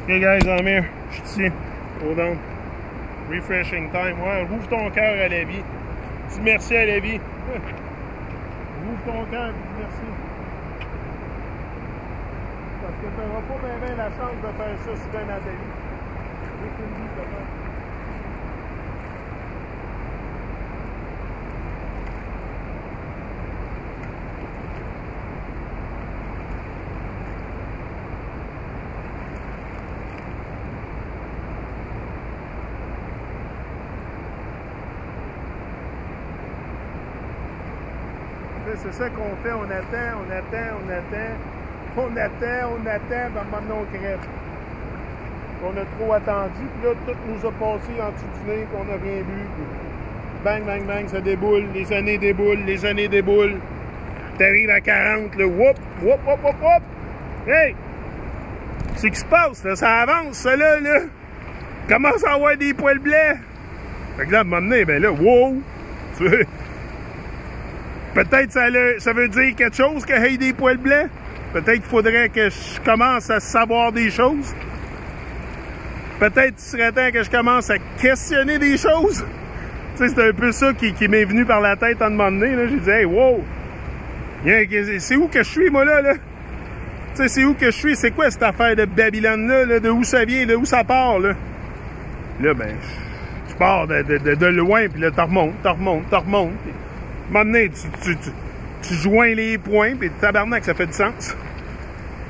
Hey guys, I'm here. Je suis ici. Hold on. Refreshing time. Ouais, ouvre ton cœur à la vie. Dis merci à la vie. Ouvre ton cœur et dis merci. Parce que tu n'auras pas bien la chance de faire ça si bien dans ta vie. Juste une vie de faire. C'est ça qu'on fait, on attend, puis maintenant on crève. On a trop attendu, puis là, tout nous a passé en dessous du nez, puis on n'a rien vu. Puis bang, bang, bang, ça déboule, les années déboulent. T'arrives à 40, là, whoop. Hey! C'est ce qui se passe, là, ça avance, ça là. Commence à avoir des poils blancs. Fait que là, à un moment donné, ben là, wow! Tu sais, peut-être ça veut dire quelque chose que j'ai des poils blancs. Peut-être qu'il faudrait que je commence à savoir des choses. Peut-être qu'il serait temps que je commence à questionner des choses. Tu sais, c'est un peu ça qui m'est venu par la tête à un moment donné. J'ai dit, hey, wow! C'est où que je suis, moi, là? Tu sais, c'est où que je suis? C'est quoi cette affaire de Babylone-là? De où ça vient? De où ça part, là? Là, ben, je pars de loin, puis là, t'en remontes. Puis, à un moment donné, tu joins les points, puis tabarnak, ça fait du sens.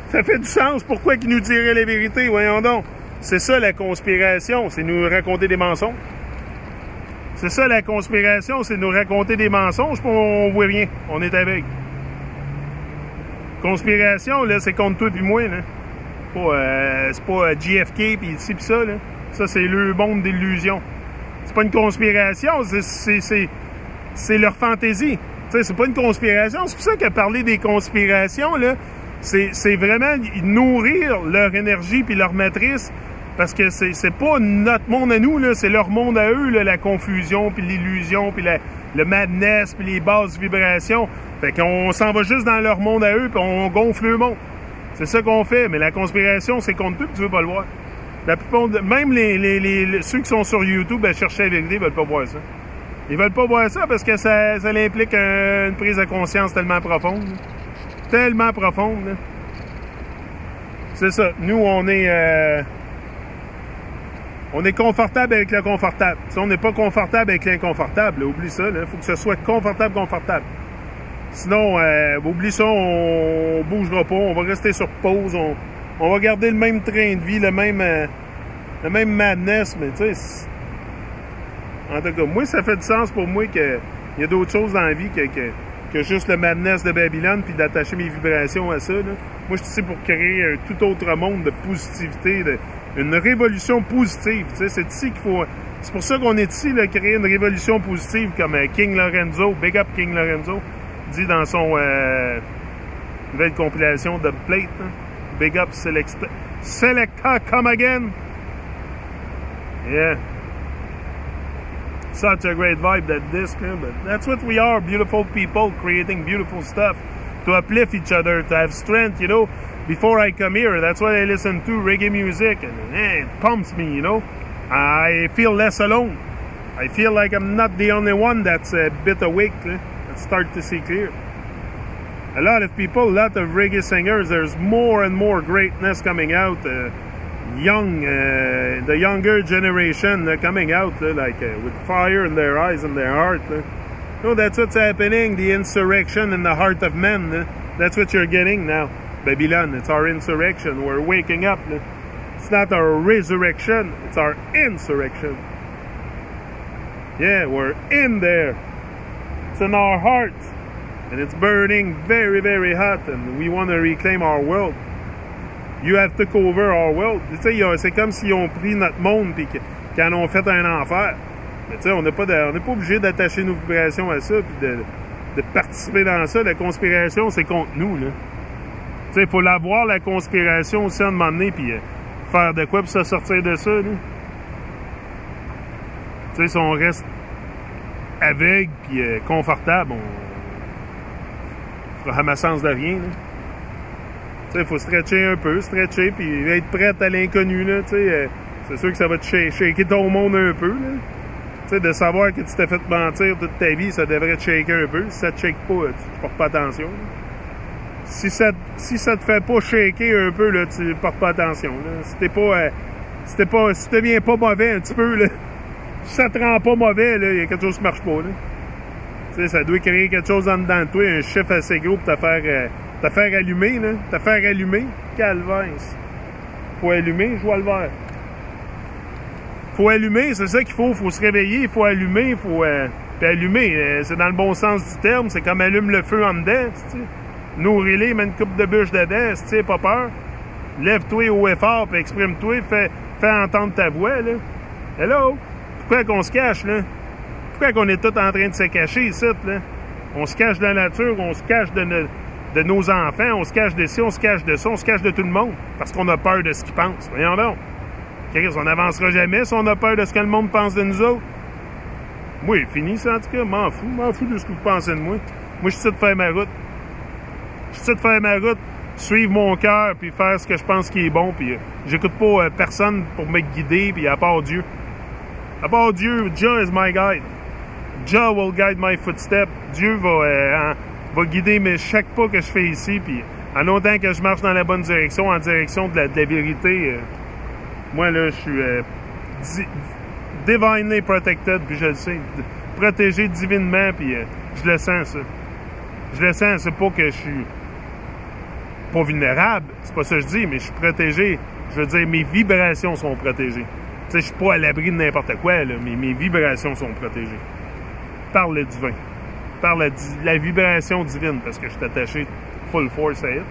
Ça fait du sens. Pourquoi qu'ils nous diraient la vérité? Voyons donc. C'est ça, la conspiration. C'est nous raconter des mensonges. C'est ça, la conspiration. C'est nous raconter des mensonges, puis on voit rien. On est aveugle. Conspiration, là, c'est contre toi puis moi, là. C'est pas JFK, puis ici, puis ça, là. Ça, c'est le monde d'illusion. C'est pas une conspiration, c'est leur fantaisie. Tu sais, c'est pas une conspiration. C'est pour ça que parler des conspirations, là, c'est vraiment nourrir leur énergie puis leur matrice. Parce que c'est pas notre monde à nous, là, c'est leur monde à eux, là, la confusion puis l'illusion puis le madness puis les basses vibrations. Fait qu'on s'en va juste dans leur monde à eux puis on gonfle le monde. C'est ça qu'on fait. Mais la conspiration, c'est contre tout puis tu veux pas le voir. La plupart même ceux qui sont sur YouTube, ben, chercher la vérité, ils veulent pas voir ça. Ils veulent pas voir ça parce que ça implique une prise de conscience tellement profonde. Tellement profonde. Là. C'est ça. Nous, on est confortable avec le confortable. Si on n'est pas confortable avec l'inconfortable, là, oublie ça. Il faut que ce soit confortable. Sinon, oublie ça, on bougera pas. On va rester sur pause. On va garder le même train de vie, le même madness. Mais tu sais... En tout cas, moi, ça fait du sens pour moi qu'il y a d'autres choses dans la vie que juste le madness de Babylone puis d'attacher mes vibrations à ça. Là. Moi, je suis ici pour créer un tout autre monde de positivité, une révolution positive. Tu sais, c'est ici qu'il faut... C'est pour ça qu'on est ici, là, créer une révolution positive comme King Lorenzo, Big Up King Lorenzo, dit dans son nouvelle compilation de Plate. Hein. Big Up Selecta Come Again. Yeah. Such a great vibe, that disc, but that's what we are, beautiful people creating beautiful stuff to uplift each other, to have strength, you know. Before I come here, that's what I listen to, reggae music, and it pumps me, you know. I feel less alone. I feel like I'm not the only one that's a bit awake, that start to see clear. A lot of people, a lot of reggae singers, there's more and more greatness coming out. The younger generation coming out with fire in their eyes and their heart. No, that's what's happening, the insurrection in the heart of men. That's what you're getting now. Babylon, it's our insurrection. We're waking up. It's not our resurrection, it's our insurrection. Yeah, we're in there. It's in our hearts. And it's burning very, very hot. And we want to reclaim our world. You have took over our world. Tu sais, c'est comme s'ils ont pris notre monde et qu'ils en ont fait un enfer. Mais tu sais, on n'est pas obligé d'attacher nos vibrations à ça puis de participer dans ça. La conspiration, c'est contre nous, là. Tu sais, il faut l'avoir, la conspiration aussi, à un moment donné, puis faire de quoi pour se sortir de ça, là. Tu sais, si on reste aveugle puis confortable, on fera ramassance de rien, là. Il faut stretcher un peu, puis être prête à l'inconnu, là, c'est sûr que ça va te shaker ton monde un peu, là. Tu sais, de savoir que tu t'es fait mentir toute ta vie, ça devrait te shaker un peu. Si ça te shake pas, tu portes pas attention, là. Si ça te fait pas shaker un peu, là, tu portes pas attention, là. Si tu deviens pas mauvais un petit peu, là, si ça te rend pas mauvais, là, il y a quelque chose qui marche pas, là. Tu sais, ça doit créer quelque chose en dedans de toi, un chiffre assez gros pour te faire allumer, là. Te faire allumer, calvaire. Faut allumer, je vois le vert. Faut allumer, c'est ça qu'il faut se réveiller, il faut allumer, puis allumer, c'est dans le bon sens du terme, c'est comme allume le feu en dedans, tu sais. Nourris-les, mets une coupe de bûche dedans, tu sais, pas peur. Lève-toi haut et fort, puis exprime-toi, fais entendre ta voix, là. Hello! Pourquoi qu'on se cache, là? Pourquoi qu'on est tous en train de se cacher ici, là? On se cache de la nature, on se cache de nos enfants, on se cache de ci, on se cache de ça, on se cache de tout le monde, parce qu'on a peur de ce qu'ils pensent. Voyons donc. On n'avancera jamais si on a peur de ce que le monde pense de nous autres. Moi, fini ça, en tout cas. M'en fous de ce que vous pensez de moi. Moi, je suis ici de faire ma route. Je suis ici de faire ma route, suivre mon cœur, puis faire ce que je pense qui est bon, puis j'écoute pas personne pour me guider, puis à part Dieu. À part Dieu, Jah is my guide. Jah will guide my footsteps. Dieu va guider chaque pas que je fais ici, puis en longtemps que je marche dans la bonne direction, en direction de la vérité, moi, là, je suis divinely protected, puis je le sais. Protégé divinement, puis je le sens, ça. Je le sens, c'est pas que je suis pas vulnérable, c'est pas ça que je dis, mais je suis protégé. Je veux dire, mes vibrations sont protégées. Tu sais, je suis pas à l'abri de n'importe quoi, là, mais mes vibrations sont protégées. Par le divin. Par la vibration divine, parce que je suis attaché full force à it, là.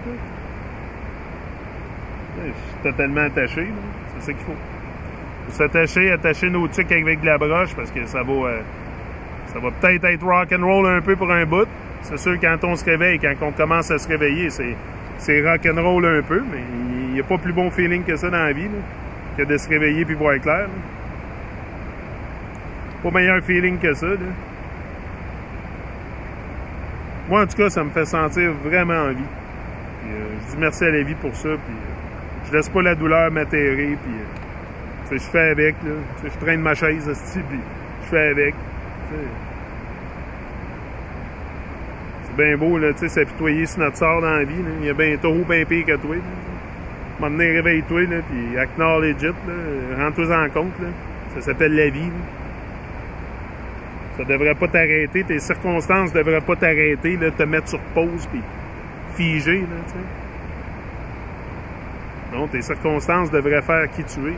Je suis totalement attaché, là. C'est ça qu'il faut. Attacher nos tics avec de la broche parce que ça va peut-être être rock'n'roll un peu pour un bout. C'est sûr, quand on se réveille, quand on commence à se réveiller, c'est rock'n'roll un peu, mais il n'y a pas plus bon feeling que ça dans la vie, là, que de se réveiller puis voir clair, là. Pas meilleur feeling que ça, là. Moi, en tout cas, ça me fait sentir vraiment en vie. Puis, je dis merci à la vie pour ça, puis je laisse pas la douleur m'atterrer, puis je fais avec, là. Je traîne ma chaise, puis je fais avec. C'est bien beau, là, s'apitoyer sur notre sort dans la vie, là. Il y a bien trop, bien pire que toi, là. Maintenant, réveille-toi, là, puis acknowledge it, là. Rends-toi en compte, là. Ça s'appelle la vie, là. Ça devrait pas t'arrêter, tes circonstances devraient pas t'arrêter, là, te mettre sur pause, puis figer, là, tu sais. Non, tes circonstances devraient faire qui tu es.